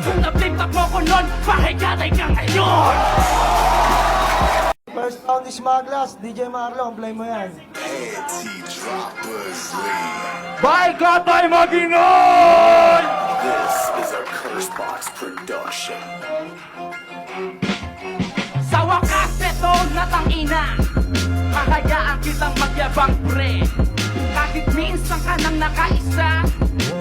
Kung nablintap mo ko nun, pakigatay ka ngayon. First round is Smugglers, DJ Marlon, play mo yan. Pakigatay mag-ingay! This is a Cursebox production. Sa wakas, eto na tangina, kakayaan kitang magyabang pre. Kahit minsan ka nang nakaisa,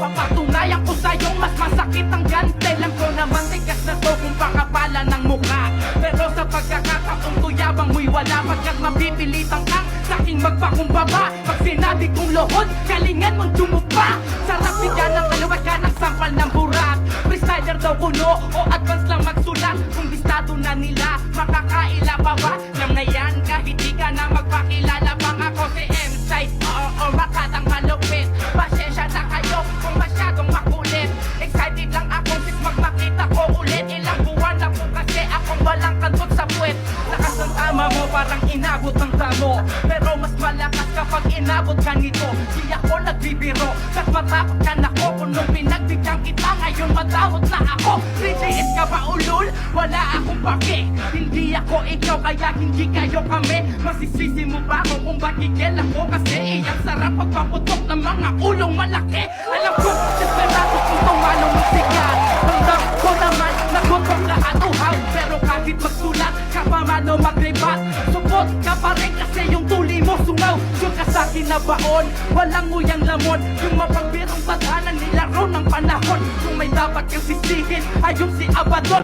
papatunayan ko sa'yong mas masakit ang gante. Alam ko naman tigas na to kung pakapala ng mukha, pero sa pagkakataong tuyabang mo'y wala. Pagkat mapipilitan kang sa'king magpakumbaba. Pag sinabi kong lohod, galingan mong tumupa. Sarap bigyan ng kaliwat ka ng sampal ng burak. Freestyler daw kuno o advance lang magsulat. Kung listado na nila, makakaila pa ba? Nang na yan, kahit di ka na magpakilala pang ako si M-Side. Oo, makatang malupit. Pasensya na kayo kung masyadong makulit. Excited lang ako sis magmakita ko ulit. Ilang buwan na po kasi akong walang kantot sa puwet. Lakas ng tama mo parang inabot ng tamo, pero mas malakas kapag inabot ka nito. Di ako nagbibiro, kat matakot ka na ko. Kung nung pinagbigyan kita ngayon matawag na ako. Ridiit ka ba ulul? Wala akong pake. Hindi ako ikaw kaya hindi kayo kami. Masisisi mo ba ako kung bakigel ako? Kasi iyang sarap pagpaputok ng mga ulong malaki. Alam ko, desperado kung tumalong musika. Ramdam ko naman na gutom na at uhaw. Pero kahit magsulat ka pa mano magrebat, support ka pa rin kasi yung tuli mo sungaw. Sure ka sa'kin na baon, walang nguyang lamon. Yung mapagbirong tadhana nilaro ng panahon. Kung may dapat kang sisihin, ay yung si Abaddon.